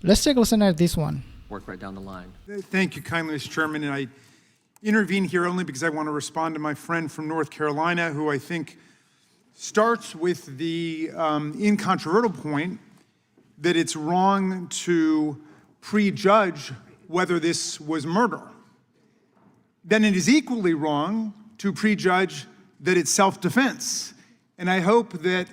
Let's take a listen at this one. Work right down the line. Thank you kindly, Mr. Chairman. And I intervene here only because I want to respond to my friend from North Carolina, who I think starts with the incontrovertible point that it's wrong to prejudge whether this was murder. Then it is equally wrong to prejudge that it's self-defense. And I hope that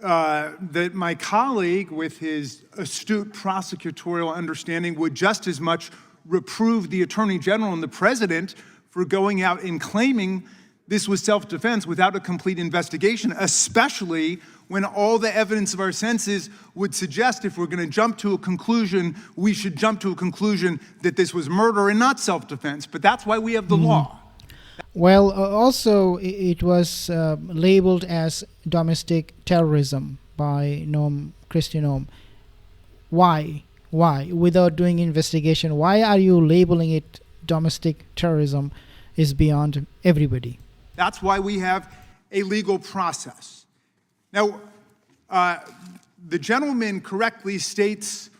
that my colleague, with his astute prosecutorial understanding, would just as much reprove the Attorney General and the President for going out and claiming this was self-defense without a complete investigation, especially when all the evidence of our senses would suggest, if we're going to jump to a conclusion, we should jump to a conclusion that this was murder and not self-defense. But that's why we have the law. Well, also it was labeled as domestic terrorism by Christian Noam. Why? Without doing investigation, why are you labeling it domestic terrorism is beyond everybody. That's why we have a legal process. Now, the gentleman correctly states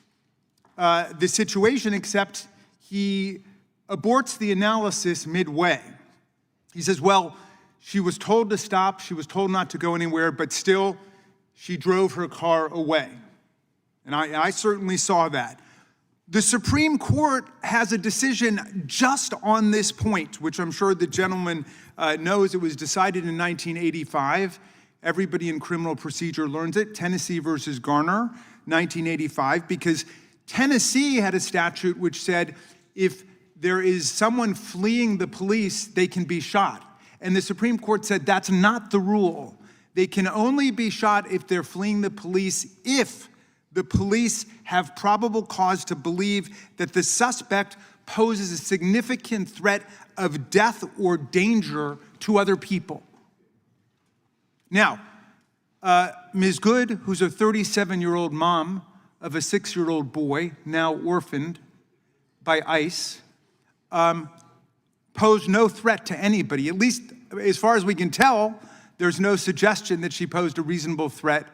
the situation, except he aborts the analysis midway. He says, well, she was told to stop, she was told not to go anywhere, but still she drove her car away. And I certainly saw that. The Supreme Court has a decision just on this point, which I'm sure the gentleman knows. It was decided in 1985. Everybody in criminal procedure learns it. Tennessee versus Garner, 1985, because Tennessee had a statute which said if there is someone fleeing the police, they can be shot. And the Supreme Court said that's not the rule. They can only be shot if they're fleeing the police if the police have probable cause to believe that the suspect poses a significant threat of death or danger to other people. Now, Ms. Good, who's a 37-year-old mom of a 6-year-old boy, now orphaned by ICE, posed no threat to anybody. At least, as far as we can tell, there's no suggestion that she posed a reasonable threat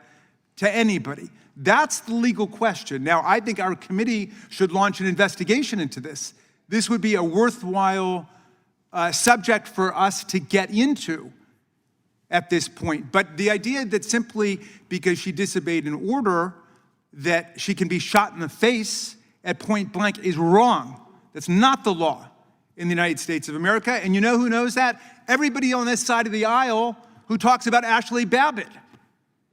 to anybody. That's the legal question. Now, I think our committee should launch an investigation into this. This would be a worthwhile subject for us to get into at this point. But the idea that simply because she disobeyed an order that she can be shot in the face at point blank is wrong. That's not the law in the United States of America. And you know who knows that? Everybody on this side of the aisle who talks about Ashley Babbitt.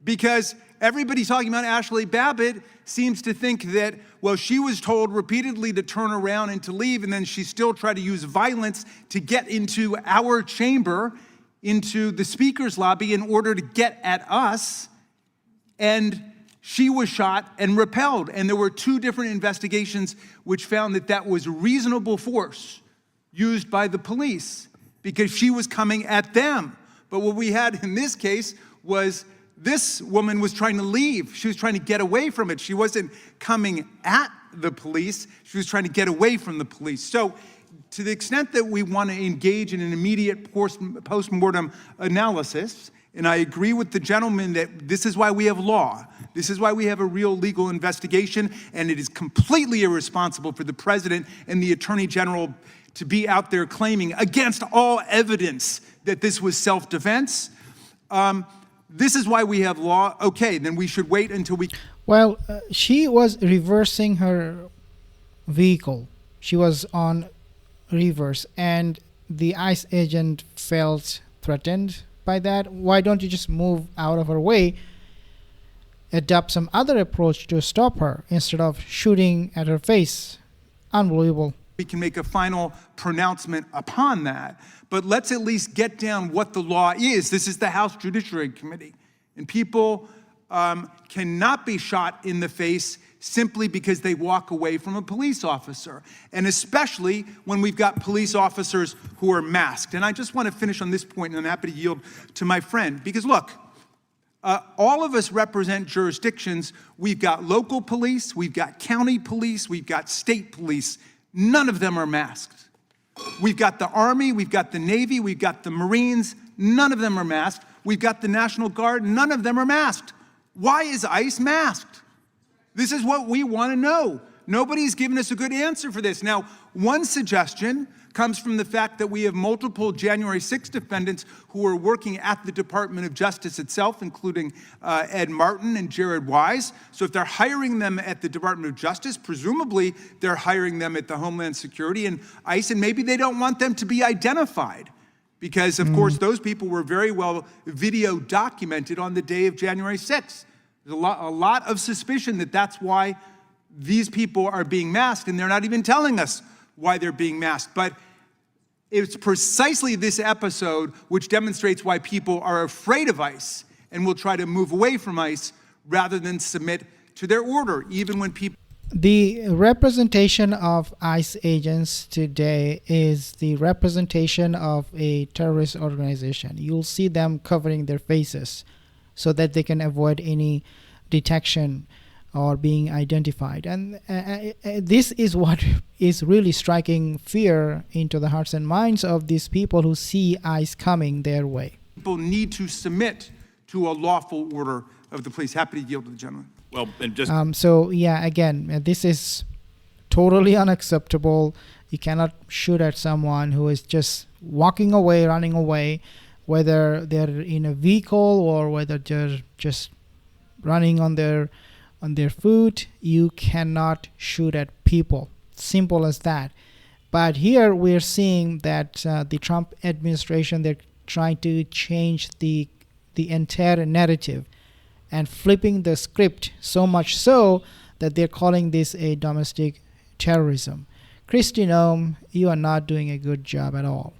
Because everybody talking about Ashley Babbitt seems to think that, well, she was told repeatedly to turn around and to leave, and then she still tried to use violence to get into our chamber, into the speaker's lobby, in order to get at us. And she was shot and repelled. And there were 2 different investigations which found that that was reasonable force used by the police because she was coming at them. But what we had in this case was this woman was trying to leave. She was trying to get away from it. She wasn't coming at the police. She was trying to get away from the police. So to the extent that we want to engage in an immediate post-mortem analysis, and I agree with the gentleman that this is why we have law. This is why we have a real legal investigation, and it is completely irresponsible for the president and the attorney general to be out there claiming against all evidence that this was self-defense. This is why we have law. Okay, then we should wait until we... Well, she was reversing her vehicle. She was on reverse, and the ICE agent felt threatened by that. Why don't you just move out of her way, adopt some other approach to stop her instead of shooting at her face? Unbelievable. We can make a final pronouncement upon that, but let's at least get down what the law is. This is the House Judiciary Committee, and people cannot be shot in the face simply because they walk away from a police officer, and especially when we've got police officers who are masked. And I just want to finish on this point, and I'm happy to yield to my friend, because look, all of us represent jurisdictions. We've got local police, we've got county police, we've got state police. None of them are masked. We've got the Army, we've got the Navy, we've got the Marines. None of them are masked. We've got the National Guard. None of them are masked. Why is ICE masked? This is what we want to know. Nobody's given us a good answer for this. Now, one suggestion comes from the fact that we have multiple January 6 defendants who are working at the Department of Justice itself, including Ed Martin and Jared Wise. So if they're hiring them at the Department of Justice, presumably they're hiring them at the Homeland Security and ICE, and maybe they don't want them to be identified because, of course, those people were very well video documented on the day of January 6th. There's a lot of suspicion that that's why these people are being masked, and they're not even telling us why they're being masked. But it's precisely this episode which demonstrates why people are afraid of ICE and will try to move away from ICE rather than submit to their order, even when people... The representation of ICE agents today is the representation of a terrorist organization. You'll see them covering their faces so that they can avoid any detection or being identified. And this is what is really striking fear into the hearts and minds of these people who see ICE coming their way. People need to submit to a lawful order of the police. Happy to yield to the gentleman. Well, and just so yeah, again, this is totally unacceptable. You cannot shoot at someone who is just walking away, running away, whether they're in a vehicle or whether they're just running on their foot. You cannot shoot at people. Simple as that. But here we're seeing that the Trump administration, they're trying to change the entire narrative and flipping the script, so much so that they're calling this a domestic terrorism. Christy Noem, you are not doing a good job at all.